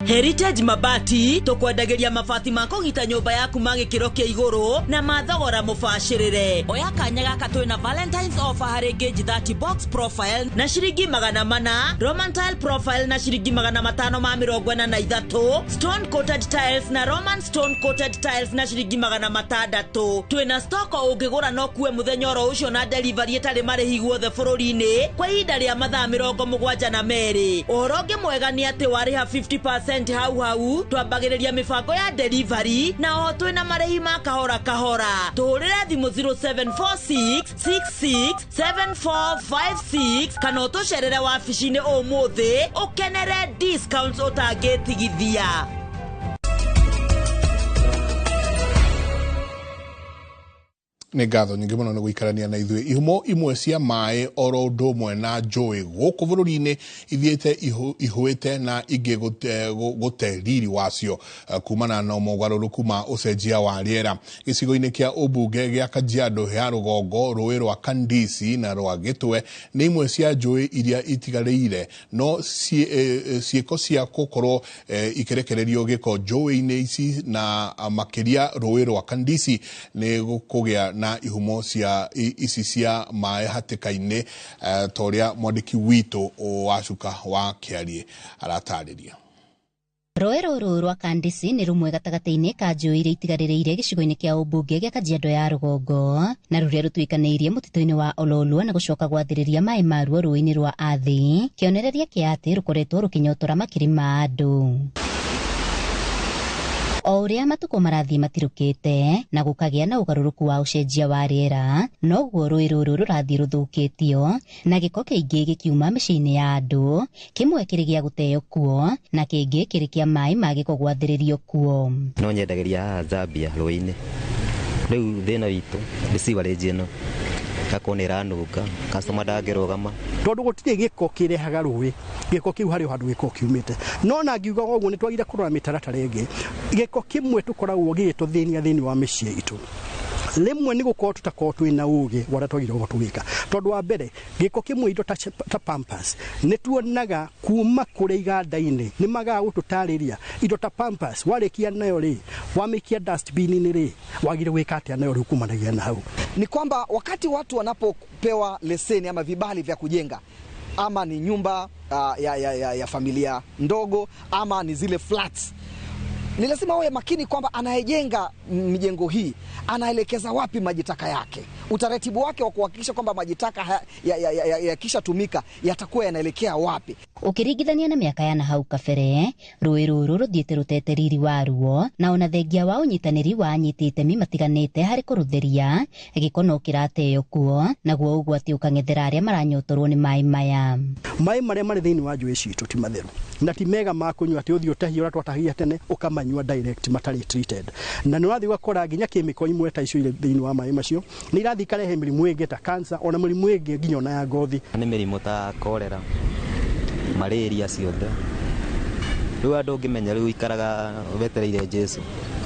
Heritage Mabati tukwendageria mabati ma kũgita nyũmba yaku ma gĩkĩro kĩa igũrũ na mathogora mũbacĩrĩre. Oya kanya gaka twĩna Valentine's offer harĩ gauge 30 box profile na ciringi 400, Roman tile profile na ciringi 543, stone coated tiles na Roman stone coated tiles na ciringi 600. Twĩna stock ũngĩgũra no kuwe mũthenya oro ũcio na delivery ĩtarĩ marĩhi guothe bũrũri-inĩ kwa ihinda rĩa mathaa 72. Ũhoro ũngĩ mwega nĩ atĩ warĩha 50% hau twambagĩrĩria mibango ya delivery na oho twĩna marĩhi ma kahora kahora. Tũhũrĩre thimũ 0746667456 kana ũtũcerere wabici-inĩ ũmũthĩ ũkenere discounts ũtangĩtigithia. nĩ ngatho nyingĩ mũno nĩ gũikarania na ithuĩ. Ihumo imwe cia maĩ oro ũndũ ũmwe na njũĩ gũkũ bũrũri-inĩ ithiĩte ihũĩte na ingĩ gũte riri wacio kumana na mogarũrũku ma ũcenjia wa rĩera. Gĩcigo-inĩ kĩa ũmbunge gĩa Kajiado ya rũgongo, rũĩ rwa Kandisi na rwa Gĩtwe nĩ imwe cia njũĩ iria itigarĩire, no ciĩko cia gũkorwo ikĩrekererio gĩko njũĩ-inĩ ici na makĩria rũĩ rwa Kandisi nĩ kũgĩa na ihumo cia ici cia maĩ hatĩka-inĩ torĩa mwandĩki witũ wa Cuka wa Kĩarie aratarĩria. Rũĩ rũrũ rwa Kandisi nĩ rũmwe gatagatĩ-inĩ ka njũĩ iria itigarĩrĩire gĩcigo-inĩ kĩa ũmbunge gĩa Kajiado ya rũgongo na rũrĩa rũtuĩkanĩirie mũtitũ-inĩ wa Ololua na gũcoka gwathĩrĩria maĩ maruo rũĩ-inĩ rwa Athi, kĩonereria kĩa atĩ rũkoretwo rũkĩnyotora makiri ma andũ. O ũrĩa matukũ marathiĩ matirũkĩte na gũkagĩa na ũgarũrũku wa ũcenjia wa rĩera, noguo rũĩ rũrũ rũrathiĩ rũthũkĩtio na gĩko kĩingĩ gĩkiuma mĩciĩ-inĩ ya andũ, kĩmwe kĩrĩ gĩa gũteo kuo na kĩngĩ kĩrĩ kĩa maĩ ma gĩko gwathĩrĩrio kuo. No nyendagĩria haha Zambia rũĩ-inĩ, rĩu thĩna witũ ndĩciwarĩnji ĩno gako nĩ ranũka customer ndangĩrũgama tondũ gũtirĩ gĩko kĩrehaga rũĩ, gĩko kĩu harĩ handũ gĩko kiumĩte. No na ngiuga ũguo nĩ twagire kũrora mĩtaratara ĩngĩ, gĩko kĩmwe tũkoragwo gĩgĩtũthĩnia thĩinĩ wa mĩciĩ itũ. Rimwe nĩ gũkorwo tũtakorwo twĩna ũgĩ wara twagire gũtwĩka. Tondũ wa mbere gĩko kĩmwe indo ta Pampers nĩ tuonaga kuma kũrĩa iganda-inĩ nĩ magaga gũtũtarĩria indo ta Pampers warĩkia nayo rĩ, wamĩkia dustbin-inĩ rĩ, wagire gwĩka atĩa nayo rĩ kumanagia na hau. Ni kwamba wakati watu wanapopewa leseni ama vibali vya kujenga, ama ni nyumba ya familia ndogo ama ni zile flats, ni lazima wawe makini kwamba anayejenga mijengo hii anaelekeza wapi majitaka yake, utaratibu wake wa kuhakikisha kwamba majitaka yakisha tumika yatakuwa yanaelekea wapi. Ũkĩringithania na mĩaka ya nahau kabere, rũĩ rũrũ rũthiĩte rũtete riri waruo na ona thengia wa ũnyitanĩri wa anyiti itemi matiganĩte harĩ kũrũtheria, gĩko no kĩrateo kuo naguo ũgwati ũkang'ethera arĩa maranyotorwo nĩ maĩ maya. Maĩ marĩa marĩ thĩinĩ wa njũĩ citũ ti matheru na ti mega ma kũnyua, atĩ ũthiĩ ũtahia ũrĩa twatahia tene ũkamanyua direct matarĩ treated, na nĩ ũrathiĩ ũgakora nginya kemiko imwe ta icio irĩ thĩinĩ wa maĩ macio nĩ irathiĩ ikarehe mĩrimũ ĩngĩ ta cancer, ona mĩrimũ ĩngĩ nginya ona ya ngothi. Nĩ mĩrimũ ta kolera, malaria ciothe. Rĩu andũ ũngĩmenya rĩu ikaraga wetereire Jesu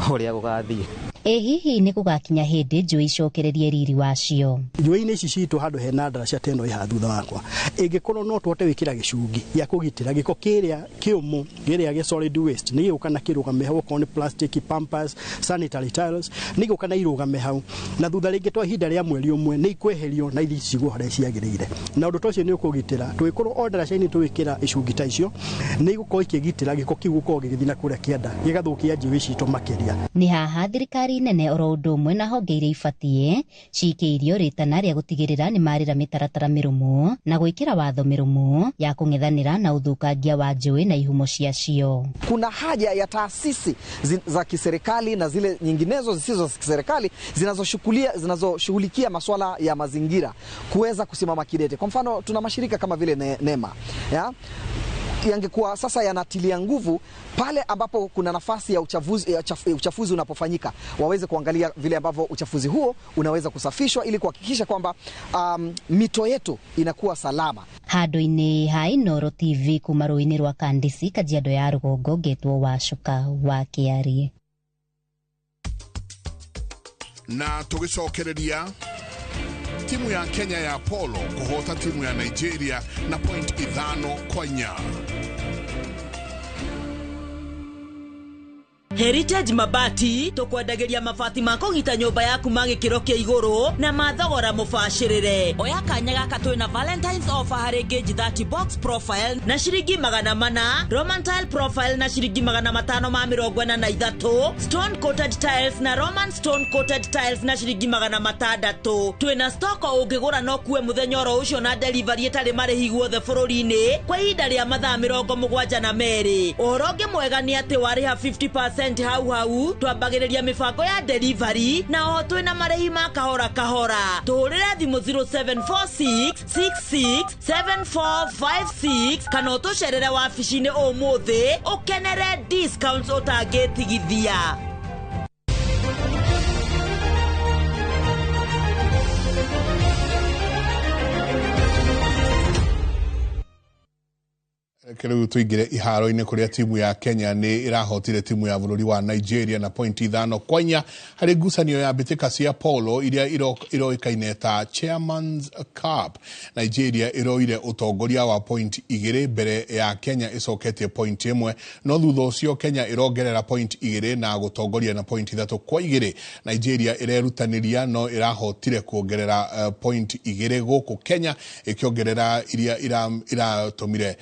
ũrĩa gũgathiĩ. Hihi nĩ gũgakinya hĩndĩ njũĩ icokererie riri wacio. Njũĩ-inĩ ici citũ handũ hena ndaraca teno ĩha thutha wakwa, ĩngĩkorwo no tũhote wĩkĩra gĩcungi gĩa kũgitĩra gĩko kĩrĩa kĩũmũ kĩrĩa gĩa solid waste nĩ gĩgũka na kĩrũgame hau, okorwo nĩ plastic, Pampers, sanitary tiles nĩ gĩgũka na irũgame hau, na thutha rĩngĩ twa ihinda rĩa mweri ũmwe nĩ ikweherio na ithi cigwo harĩa ciagĩrĩire, na ũndũ ta ũcio nĩ ũkũgitĩra. Tũgĩkorwo o ndaraca-inĩ twĩkĩra icungi ta icio nĩ igũkorwo ikĩgitĩra gĩko kĩu gũkorwo gĩgĩthiĩ na kũrĩa kĩenda gĩgathũkia njũĩ citũ makĩria. Nĩ haha thirikari nene oro ũndũ ũmwe na honge iria ibatiĩ cikĩirio rĩtana rĩa gũtigĩrĩra nĩ marĩra mĩtaratara mĩrũmu na gwĩkĩra watho mĩrũmu ya kũng'ethanĩra na ũthũkangia wa njũĩ na ihumo ciacio. Kuna haja ya taasisi za kiserikali na zile nyinginezo zisizo za kiserikali zinazoshughulikia masuala ya mazingira kuweza kusimama kidete. Kwa mfano tuna mashirika kama vile NEMA yangekuwa sasa yanatilia nguvu pale ambapo kuna nafasi ya uchafuzi unapofanyika, waweze kuangalia vile ambavyo uchafuzi huo unaweza kusafishwa ili kuhakikisha kwamba mito yetu inakuwa salama. Handũ-inĩ ha Inooro TV kuma rũĩ-inĩ rwa Kandisi, Kajiado ya rũgongo, ngetwo wa Cuka wa Kĩarie. Na tũgĩcokereria timu ya Kenya ya polo kuhota timu ya Nigeria na point 5-4. Heritage Mabati tukwendagiria mabati ma kũgita nyũmba yaku ma gĩkĩro kĩa igũrũ na mathogora mũbacĩrĩre. Oya kanya gaka twĩna Valentine's offer harĩ gauge 30 box profile na ciringi 400, Roman tile profile na ciringi 543, stone coated tiles na Roman stone coated tiles na ciringi 600. Twĩna stock ũngĩgũra no kuwe mũthenya oro ũcio na delivery ĩtarĩ marĩhi guothe bũrũri-inĩ kwa ihinda rĩa mathaa 72. Ũhoro ũngĩ mwega nĩ atĩ warĩha 50% hau twambagĩrĩria mĩbango ya delivery na oho twĩna marĩhi ma kahora kahora. Tũhũrĩre thimũ 0746667456 kana ũtũcerere wabici-inĩ ũmũthĩ ũkenere discounts ũtangĩtigithia. Kĩrĩu tuingire iharo-inĩ kũrĩa timu ya Kenya nĩ irahotire timu ya bũrũri wa Nigeria na pointi 5-4 harĩ ngucanio ya mbĩtĩka cia polo iria iroĩkaine ta Chairman's Cup. Nigeria iroire ũtongoria wa pointi 2 mbere ya Kenya icoketie pointi 1, no thutha ũcio Kenya irongerera pointi 2 na gũtongoria na pointi 3-2. Nigeria irerutanĩria no irahotire kuongerera pointi 2 gũkũ Kenya ikiongerera iria iratũmire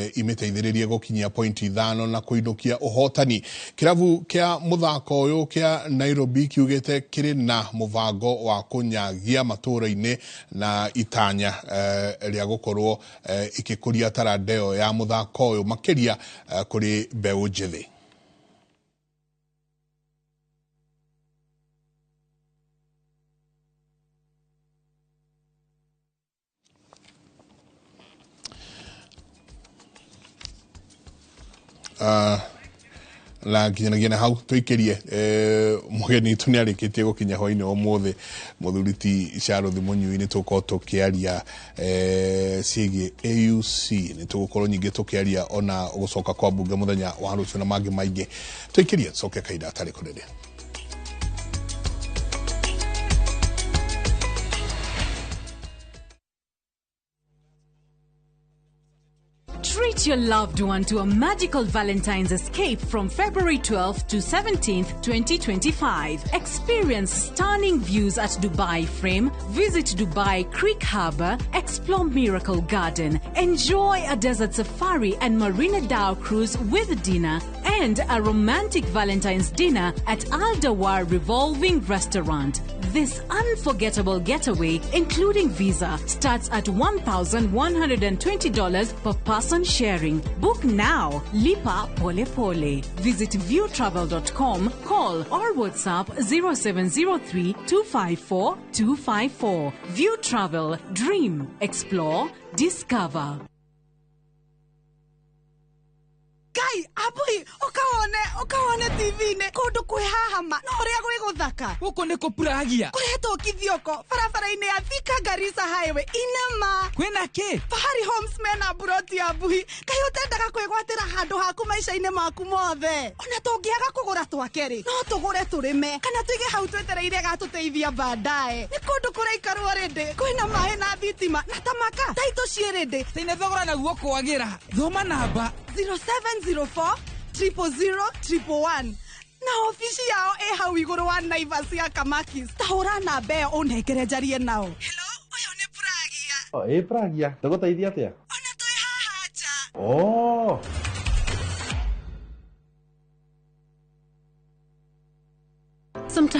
imeteithĩrĩrie gũkinyia pointi 5 na kũinũkia ũhotani. Kĩrabu kĩa mũthako ũyũ kĩa Nairobi kiugĩte kĩrĩ na mũbango wa kũnyagia matũra-inĩ na itanya rĩa gũkorwo ikĩkũria tarandeo ya mũthako ũyũ makĩria kũrĩ mbeũ njĩthĩ. La nginya hau tuikirie mugeni tu nĩarĩkĩtie gũkinya hwainĩ ũmũthĩ mũthuriti Sharothi Mũnyui nĩ tũkorwo tũkĩaria ciĩgiĩ AUC nĩ tũgũkorwo nyingĩ tũkĩaria ona gũcoka kwa mbunge mũthenya wa rũciũ na mangĩ maingĩ. Tuikirie coke kaida atarĩ kũnene. Treat your loved one to a magical Valentine's escape from February 12th to 17th, 2025. Experience stunning views at Dubai Frame, visit Dubai Creek Harbour, explore Miracle Garden, enjoy a desert safari and Marina Dow cruise with dinner, and a romantic Valentine's dinner at Al Dawar Revolving Restaurant. This unforgettable getaway, including visa, starts at $1,120 per person sharing. Book now. Lipa Pole Pole. Visit viewtravel.com, call or WhatsApp 0703-254-254. View Travel. Dream. Explore. Discover. Kai, abui, okaone TV-inĩ kũndũ kwĩ hahama na ũrĩa gwĩ gũthaka. Gũkũ nĩ kũpuragia. Kũrehetwo kithioko barabara-inĩ ya Thika Garissa Highway inama. Kwĩna kĩ? Fahari Homes mena buroti ya buhi. Kai ũtendaga kwĩgwatĩra handũ haku maica-inĩ maku mothe. Ona tũngĩaga kũgũra twake-rĩ, no tũgũre tũrĩme kana tuige hau twetereire gatũteithia baadaye. Nĩ kũndũ kũraikarwo rĩndĩ. Kwĩna maĩ na thitima na tamaka. Taito ciĩ rĩndĩ. Tene thogora naguo kwagĩra. Thoma namba 0704-000-111 na ofici yao hau igũrũ wa Naivas ya Kamakis. Tahũra namba ĩyo ũnengere njarie nao. Hello, ũyũ nĩ Pragia. Pragia, tũgũteithia atĩa? Ona twĩ haha nja. Sometimes